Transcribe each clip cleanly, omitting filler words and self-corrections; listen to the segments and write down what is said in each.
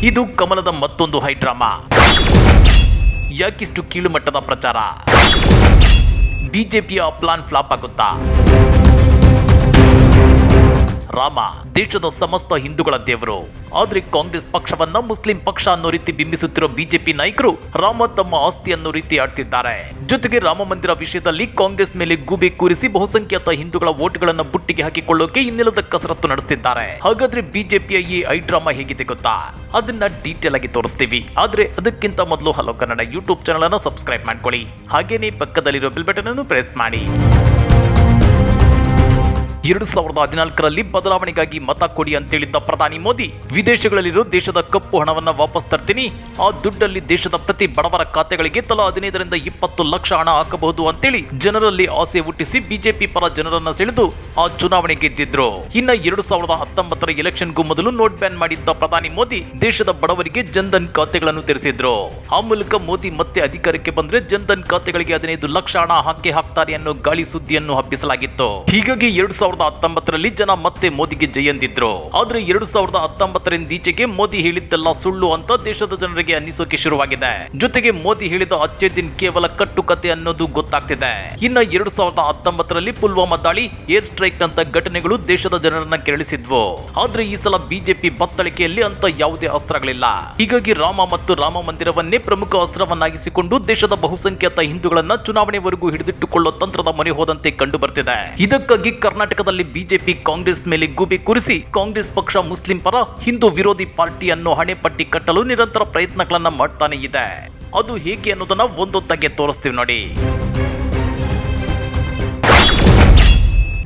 ಇದು ಕಮಲದ ಮತ್ತೊಂದು ಹೈಡ್ರಾಮಾ. ಯಾಕಿಷ್ಟು ಕೀಳುಮಟ್ಟದ ಪ್ರಚಾರ? ಬಿಜೆಪಿಯ ಪ್ಲಾನ್ ಫ್ಲಾಪ್ ಆಗುತ್ತಾ? ರಾಮ ದೇಶದ ಸಮಸ್ತ ಹಿಂದೂಗಳ ದೇವರು. ಆದ್ರೆ ಕಾಂಗ್ರೆಸ್ ಪಕ್ಷವನ್ನ ಮುಸ್ಲಿಂ ಪಕ್ಷ ಅನ್ನೋ ರೀತಿ ಬಿಂಬಿಸುತ್ತಿರೋ ಬಿಜೆಪಿ ನಾಯಕರು ರಾಮ ತಮ್ಮ ಆಸ್ತಿ ಅನ್ನೋ ರೀತಿ ಆಡ್ತಿದ್ದಾರೆ. ಜೊತೆಗೆ ರಾಮ ಮಂದಿರ ವಿಷಯದಲ್ಲಿ ಕಾಂಗ್ರೆಸ್ ಮೇಲೆ ಗೂಬೆ ಕೂರಿಸಿ ಬಹುಸಂಖ್ಯಾತ ಹಿಂದೂಗಳ ವೋಟ್ಗಳನ್ನ ಬುಟ್ಟಿಗೆ ಹಾಕಿಕೊಳ್ಳೋಕೆ ಇನ್ನಿಲ್ಲದ ಕಸರತ್ತು ನಡೆಸುತ್ತಿದ್ದಾರೆ. ಹಾಗಾದ್ರೆ ಬಿಜೆಪಿಯ ಈ ಐಡ್ರಾಮಾ ಹೇಗಿದೆ ಗೊತ್ತಾ? ಅದನ್ನ ಡೀಟೇಲ್ ಆಗಿ ತೋರಿಸ್ತೀವಿ. ಆದ್ರೆ ಅದಕ್ಕಿಂತ ಮೊದಲು ಹಲೋ ಕನ್ನಡ ಯೂಟ್ಯೂಬ್ ಚಾನಲ್ ಅನ್ನು ಸಬ್ಸ್ಕ್ರೈಬ್ ಮಾಡ್ಕೊಳ್ಳಿ. ಹಾಗೇನೆ ಪಕ್ಕದಲ್ಲಿರೋ ಬೆಲ್ ಬಟನ್ ಅನ್ನು ಪ್ರೆಸ್ ಮಾಡಿ. 2014ರಲ್ಲಿ ಬದಲಾವಣೆಗಾಗಿ ಮತ ಕೊಡಿ ಅಂತೇಳಿದ್ದ ಪ್ರಧಾನಿ ಮೋದಿ ವಿದೇಶಗಳಲ್ಲಿರೋ ದೇಶದ ಕಪ್ಪು ಹಣವನ್ನ ವಾಪಸ್ ತರ್ತೀನಿ, ಆ ದುಡ್ಡಲ್ಲಿ ದೇಶದ ಪ್ರತಿ ಬಡವರ ಖಾತೆಗಳಿಗೆ ತಲಾ 15ರಿಂದ 20 ಲಕ್ಷ ಹಣ ಹಾಕಬಹುದು ಅಂತೇಳಿ ಜನರಲ್ಲಿ ಆಸೆ ಹುಟ್ಟಿಸಿ ಬಿಜೆಪಿ ಪರ ಜನರನ್ನ ಸೆಳೆದು ಆ ಚುನಾವಣೆ ಗೆದ್ದಿದ್ರು. ಇನ್ನ 2019ರ ಎಲೆಕ್ಷನ್ಗೂ ಮೊದಲು ನೋಟ್ ಬ್ಯಾನ್ ಮಾಡಿದ್ದ ಪ್ರಧಾನಿ ಮೋದಿ ದೇಶದ ಬಡವರಿಗೆ ಜನ್ಧನ್ ಖಾತೆಗಳನ್ನು ತೆರೆಸಿದ್ರು. ಆ ಮೂಲಕ ಮೋದಿ ಮತ್ತೆ ಅಧಿಕಾರಕ್ಕೆ ಬಂದ್ರೆ ಜನ್ಧನ್ ಖಾತೆಗಳಿಗೆ 15 ಲಕ್ಷ ಹಣ ಹಾಕ್ತಾರೆ ಅನ್ನೋ ಗಾಳಿ ಸುದ್ದಿಯನ್ನು ಹಬ್ಬಿಸಲಾಗಿತ್ತು. ಹೀಗಾಗಿ 2019ರಲ್ಲಿ ಜನ ಮತ್ತೆ ಮೋದಿಗೆ ಜೈ ಎಂದಿದ್ರು. ಆದ್ರೆ 2019ರಿಂದೀಚೆಗೆ ಮೋದಿ ಹೇಳಿದ್ದೆಲ್ಲ ಸುಳ್ಳು ಅಂತ ದೇಶದ ಜನರಿಗೆ ಅನ್ನಿಸೋಕೆ ಶುರುವಾಗಿದೆ. ಜೊತೆಗೆ ಮೋದಿ ಹೇಳಿದ ಅಚ್ಚೇ ದಿನ್ ಕೇವಲ ಕಟ್ಟುಕತೆ ಅನ್ನೋದು ಗೊತ್ತಾಗ್ತಿದೆ. ಇನ್ನ 2019ರಲ್ಲಿ ಪುಲ್ವಾಮಾ ದಾಳಿ, ಏರ್ ಸ್ಟ್ರೈಕ್ ನಂತ ಘಟನೆಗಳು ದೇಶದ ಜನರನ್ನ ಕೆರಳಿಸಿದ್ವು. ಆದ್ರೆ ಈ ಸಲ ಬಿಜೆಪಿ ಬತ್ತಳಿಕೆಯಲ್ಲಿ ಅಂತ ಯಾವುದೇ ಅಸ್ತ್ರಗಳಿಲ್ಲ. ಹೀಗಾಗಿ ರಾಮ ಮತ್ತು ರಾಮ ಮಂದಿರವನ್ನೇ ಪ್ರಮುಖ ಅಸ್ತ್ರವನ್ನಾಗಿಸಿಕೊಂಡು ದೇಶದ ಬಹುಸಂಖ್ಯಾತ ಹಿಂದೂಗಳನ್ನ ಚುನಾವಣೆವರೆಗೂ ಹಿಡಿದಿಟ್ಟುಕೊಳ್ಳೋ ತಂತ್ರದ ಮೊರೆ ಹೋದಂತೆ ಕಂಡು ಬರ್ತಿದೆ. ಇದಕ್ಕಾಗಿ ಕರ್ನಾಟಕದಲ್ಲಿ ಬಿಜೆಪಿ ಕಾಂಗ್ರೆಸ್ ಮೇಲೆ ಗೂಬೆ ಕೂರಿಸಿ ಕಾಂಗ್ರೆಸ್ ಪಕ್ಷ ಮುಸ್ಲಿಂ ಪರ ಹಿಂದೂ ವಿರೋಧಿ ಪಾರ್ಟಿಯನ್ನು ಹಣೆಪಟ್ಟಿ ಕಟ್ಟಲು ನಿರಂತರ ಪ್ರಯತ್ನಗಳನ್ನ ಮಾಡ್ತಾನೆ ಇದೆ. ಅದು ಹೇಗೆ ಅನ್ನೋದನ್ನ ಒಂದೊಂದಾಗಿ ತೋರಿಸ್ತೀವಿ ನೋಡಿ.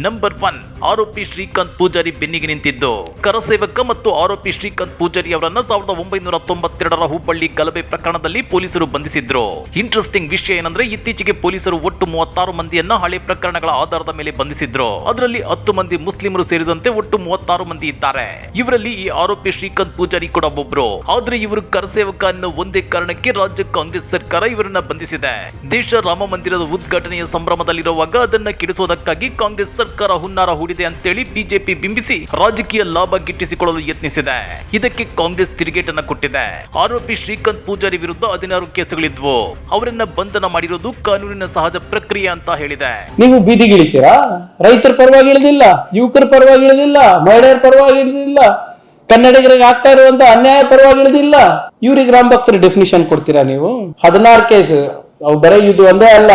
ನಂಬರ್ 1, ಆರೋಪಿ ಶ್ರೀಕಾಂತ್ ಪೂಜಾರಿ ಬೆನ್ನಿಗೆ ನಿಂತಿದ್ದು. ಕರಸೇವಕ ಮತ್ತು ಆರೋಪಿ ಶ್ರೀಕಾಂತ್ ಪೂಜಾರಿ ಅವರನ್ನ 1992ರ ಹುಬ್ಬಳ್ಳಿ ಗಲಭೆ ಪ್ರಕರಣದಲ್ಲಿ ಪೊಲೀಸರು ಬಂಧಿಸಿದ್ರು. ಇಂಟ್ರೆಸ್ಟಿಂಗ್ ವಿಷಯ ಏನಂದ್ರೆ ಇತ್ತೀಚೆಗೆ ಪೊಲೀಸರು ಒಟ್ಟು 36 ಮಂದಿಯನ್ನ ಹಳೆ ಪ್ರಕರಣಗಳ ಆಧಾರದ ಮೇಲೆ ಬಂಧಿಸಿದ್ರು. ಅದರಲ್ಲಿ 10 ಮಂದಿ ಮುಸ್ಲಿಮರು ಸೇರಿದಂತೆ ಒಟ್ಟು 36 ಮಂದಿ ಇದ್ದಾರೆ. ಇವರಲ್ಲಿ ಈ ಆರೋಪಿ ಶ್ರೀಕಾಂತ್ ಪೂಜಾರಿ ಕೂಡ ಒಬ್ರು. ಆದ್ರೆ ಇವರು ಕರಸೇವಕ ಅನ್ನೋ ಒಂದೇ ಕಾರಣಕ್ಕೆ ರಾಜ್ಯ ಕಾಂಗ್ರೆಸ್ ಸರ್ಕಾರ ಇವರನ್ನ ಬಂಧಿಸಿದೆ. ದೇಶ ರಾಮ ಮಂದಿರದ ಉದ್ಘಾಟನೆಯ ಸಂಭ್ರಮದಲ್ಲಿರುವಾಗ ಅದನ್ನ ಕೆಡಿಸೋದಕ್ಕಾಗಿ ಕಾಂಗ್ರೆಸ್ ಸರ್ಕಾರ ಹುನ್ನಾರ ಹೂಡಿದೆ ಅಂತೇಳಿ ಬಿಜೆಪಿ ಬಿಂಬಿಸಿ ರಾಜಕೀಯ ಲಾಭ ಗಿಟ್ಟಿಸಿಕೊಳ್ಳಲು ಯತ್ನಿಸಿದೆ. ಇದಕ್ಕೆ ಕಾಂಗ್ರೆಸ್ ತಿರುಗೇಟನ್ನ ಕೊಟ್ಟಿದೆ. ಆರೋಪಿ ಶ್ರೀಕಾಂತ್ ಪೂಜಾರಿ ವಿರುದ್ಧ 16 ಕೇಸುಗಳಿದ್ವು. ಅವರನ್ನ ಬಂಧನ ಮಾಡಿರೋದು ಕಾನೂನಿನ ಸಹಜ ಪ್ರಕ್ರಿಯೆ ಅಂತ ಹೇಳಿದೆ. ನೀವು ಬೀದಿಗಿಳಿತೀರಾ? ರೈತರ ಪರವಾಗಿ ಇಳಿದಿಲ್ಲ, ಯುವಕರ ಪರವಾಗಿ ಇಳಿದಿಲ್ಲ, ಮಹಿಳೆಯರ ಪರವಾಗಿ ಇಳಿದಿಲ್ಲ, ಕನ್ನಡಿಗರಿಗೆ ಆಗ್ತಾ ಇರುವಂತ ಅನ್ಯಾಯ ಪರವಾಗಿ ಇಳಿದಿಲ್ಲ. ಇವ್ರಿಗೆ ರಾಮ್ ಭಕ್ತರ ಡೆಫಿನಿಷನ್ ಕೊಡ್ತೀರಾ ನೀವು? 16 ಕೇಸ್, ಅವು ಬರೀ ಇದು ಒಂದೇ ಅಲ್ಲ.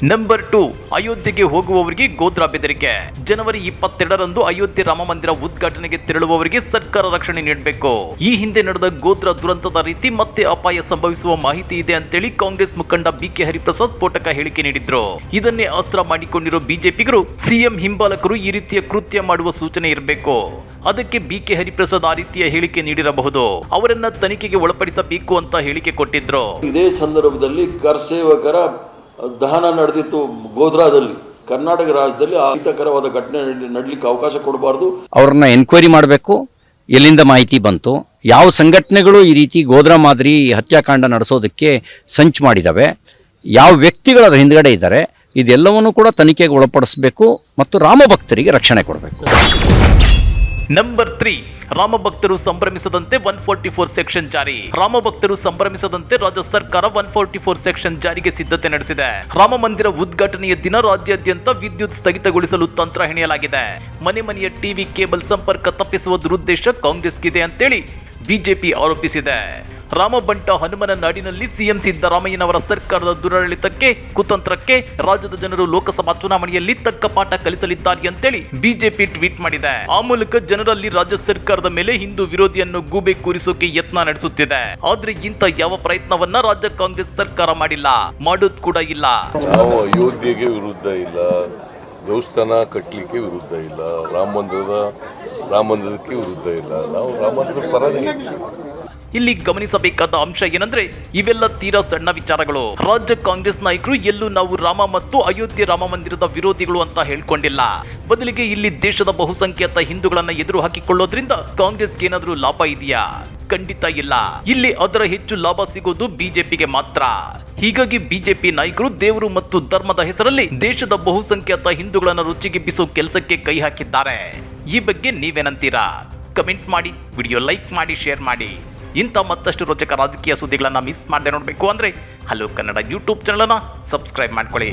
ನಂಬರ್ 2, ಅಯೋಧ್ಯೆಗೆ ಹೋಗುವವರಿಗೆ ಗೋಧ್ರಾ ಬೆದರಿಕೆ. ಜನವರಿ 22ರಂದು ಅಯೋಧ್ಯೆ ರಾಮ ಮಂದಿರ ಉದ್ಘಾಟನೆಗೆ ತೆರಳುವವರಿಗೆ ಸರ್ಕಾರ ರಕ್ಷಣೆ ನೀಡಬೇಕು. ಈ ಹಿಂದೆ ನಡೆದ ಗೋಧ್ರಾ ದುರಂತದ ರೀತಿ ಮತ್ತೆ ಅಪಾಯ ಸಂಭವಿಸುವ ಮಾಹಿತಿ ಇದೆ ಅಂತೇಳಿ ಕಾಂಗ್ರೆಸ್ ಮುಖಂಡ ಬಿಕೆ ಹರಿಪ್ರಸಾದ್ ಸ್ಫೋಟಕ ಹೇಳಿಕೆ ನೀಡಿದ್ರು. ಇದನ್ನೇ ಅಸ್ತ್ರ ಮಾಡಿಕೊಂಡಿರೋ ಬಿಜೆಪಿಗರು ಸಿಎಂ ಹಿಂಬಾಲಕರು ಈ ರೀತಿಯ ಕೃತ್ಯ ಮಾಡುವ ಸೂಚನೆ ಇರಬೇಕು. ಅದಕ್ಕೆ ಬಿಕೆ ಹರಿಪ್ರಸಾದ್ ಆ ರೀತಿಯ ಹೇಳಿಕೆ ನೀಡಿರಬಹುದು. ಅವರನ್ನ ತನಿಖೆಗೆ ಒಳಪಡಿಸಬೇಕು ಅಂತ ಹೇಳಿಕೆ ಕೊಟ್ಟಿದ್ರು. ಇದೇ ಸಂದರ್ಭದಲ್ಲಿ ಕರಸೇವಕರ ದಹನ ನಡೆದಿತ್ತು ಗೋಧ್ರಾದಲ್ಲಿ. ಕರ್ನಾಟಕ ರಾಜ್ಯದಲ್ಲಿ ಅಹಿತಕರವಾದ ಘಟನೆ ನಡಲಿಕ್ಕೆ ಅವಕಾಶ ಕೊಡಬಾರ್ದು. ಅವ್ರನ್ನ ಎನ್ಕ್ವೈರಿ ಮಾಡಬೇಕು. ಎಲ್ಲಿಂದ ಮಾಹಿತಿ ಬಂತು, ಯಾವ ಸಂಘಟನೆಗಳು ಈ ರೀತಿ ಗೋಧ್ರಾ ಮಾದರಿ ಹತ್ಯಾಕಾಂಡ ನಡೆಸೋದಕ್ಕೆ ಸಂಚು ಮಾಡಿದಾವೆ, ಯಾವ ವ್ಯಕ್ತಿಗಳು ಅದರ ಹಿಂದ್ಗಡೆ ಇದ್ದಾರೆ, ಇದೆಲ್ಲವನ್ನೂ ಕೂಡ ತನಿಖೆಗೆ ಒಳಪಡಿಸಬೇಕು ಮತ್ತು ರಾಮಭಕ್ತರಿಗೆ ರಕ್ಷಣೆ ಕೊಡಬೇಕು. ನಂಬರ್ 3, ರಾಮಭಕ್ತರು ಸಂಭ್ರಮಿಸದಂತೆ 144 ಸೆಕ್ಷನ್ ಜಾರಿ. ರಾಮಭಕ್ತರು ಸಂಭ್ರಮಿಸದಂತೆ ರಾಜ್ಯ ಸರ್ಕಾರ 144 ಸೆಕ್ಷನ್ ಜಾರಿಗೆ ಸಿದ್ಧತೆ ನಡೆಸಿದೆ. ರಾಮ ಮಂದಿರ ಉದ್ಘಾಟನೆಯ ದಿನ ರಾಜ್ಯಾದ್ಯಂತ ವಿದ್ಯುತ್ ಸ್ಥಗಿತಗೊಳಿಸಲು ತಂತ್ರ ಹೆಣೆಯಲಾಗಿದೆ. ಮನೆ ಮನೆಯ ಟಿವಿ ಕೇಬಲ್ ಸಂಪರ್ಕ ತಪ್ಪಿಸುವ ದುರುದ್ದೇಶ ಕಾಂಗ್ರೆಸ್ಗಿದೆ ಅಂತೇಳಿ ಬಿಜೆಪಿ ಆರೋಪಿಸಿದೆ. ರಾಮಬಂಟ ಹನುಮನ ನಾಡಿನಲ್ಲಿ ಸಿಎಂ ಸಿದ್ದರಾಮಯ್ಯನವರ ಸರ್ಕಾರದ ದುರಾಡಳಿತಕ್ಕೆ, ಕುತಂತ್ರಕ್ಕೆ ರಾಜ್ಯದ ಜನರು ಲೋಕಸಭಾ ಚುನಾವಣೆಯಲ್ಲಿ ತಕ್ಕ ಪಾಠ ಕಲಿಸಲಿದ್ದಾರೆ ಅಂತೇಳಿ ಬಿಜೆಪಿ ಟ್ವೀಟ್ ಮಾಡಿದೆ. ಆ ಮೂಲಕ ಜನರಲ್ಲಿ ರಾಜ್ಯ ಸರ್ಕಾರದ ಮೇಲೆ ಹಿಂದೂ ವಿರೋಧಿಯನ್ನು ಗೂಬೆ ಕೂರಿಸೋಕೆ ಯತ್ನ ನಡೆಸುತ್ತಿದೆ. ಆದ್ರೆ ಇಂಥ ಯಾವ ಪ್ರಯತ್ನವನ್ನ ರಾಜ್ಯ ಕಾಂಗ್ರೆಸ್ ಸರ್ಕಾರ ಮಾಡಿಲ್ಲ, ಮಾಡೋದು ಕೂಡ ಇಲ್ಲ. ನಾವು ಅಯೋಧ್ಯೆಗೆ ವಿರುದ್ಧ ಇಲ್ಲ, ದೇವಸ್ಥಾನ ಕಟ್ಟಲಿಕ್ಕೆ ವಿರುದ್ಧ ಇಲ್ಲ, ರಾಮ ಮಂದಿರಕ್ಕೆ ವಿರುದ್ಧ ಇಲ್ಲ. ನಾವು ರಾಮ ಮಂದಿರದ ಪರನೇ ಇದ್ದೀವಿ. ಇಲ್ಲಿ ಗಮನಿಸಬೇಕಾದ ಅಂಶ ಏನಂದ್ರೆ ಇವೆಲ್ಲ ತೀರಾ ಸಣ್ಣ ವಿಚಾರಗಳು. ರಾಜ್ಯ ಕಾಂಗ್ರೆಸ್ ನಾಯಕರು ಎಲ್ಲೂ ನಾವು ರಾಮ ಮತ್ತು ಅಯೋಧ್ಯೆ ರಾಮ ಮಂದಿರದ ವಿರೋಧಿಗಳು ಅಂತ ಹೇಳ್ಕೊಂಡಿಲ್ಲ. ಬದಲಿಗೆ ಇಲ್ಲಿ ದೇಶದ ಬಹುಸಂಖ್ಯಾತ ಹಿಂದೂಗಳನ್ನ ಎದುರು ಹಾಕಿಕೊಳ್ಳೋದ್ರಿಂದ ಕಾಂಗ್ರೆಸ್ಗೆ ಏನಾದ್ರೂ ಲಾಭ ಇದೆಯಾ? ಖಂಡಿತ ಇಲ್ಲ. ಇಲ್ಲಿ ಅದರ ಹೆಚ್ಚು ಲಾಭ ಸಿಗೋದು ಬಿಜೆಪಿಗೆ ಮಾತ್ರ. ಹೀಗಾಗಿ ಬಿಜೆಪಿ ನಾಯಕರು ದೇವರು ಮತ್ತು ಧರ್ಮದ ಹೆಸರಲ್ಲಿ ದೇಶದ ಬಹುಸಂಖ್ಯಾತ ಹಿಂದೂಗಳನ್ನ ರುಚಿಗೆಬ್ಬಿಸೋ ಕೆಲಸಕ್ಕೆ ಕೈ ಹಾಕಿದ್ದಾರೆ. ಈ ಬಗ್ಗೆ ನೀವೇನಂತೀರಾ? ಕಮೆಂಟ್ ಮಾಡಿ, ವಿಡಿಯೋ ಲೈಕ್ ಮಾಡಿ, ಶೇರ್ ಮಾಡಿ. ಇಂಥ ಮತ್ತಷ್ಟು ರೋಚಕ ರಾಜಕೀಯ ಸುದ್ದಿಗಳನ್ನು ಮಿಸ್ ಮಾಡದೆ ನೋಡಬೇಕು ಅಂದರೆ ಹಲೋ ಕನ್ನಡ ಯೂಟ್ಯೂಬ್ ಚಾನಲನ್ನು ಸಬ್ಸ್ಕ್ರೈಬ್ ಮಾಡ್ಕೊಳ್ಳಿ.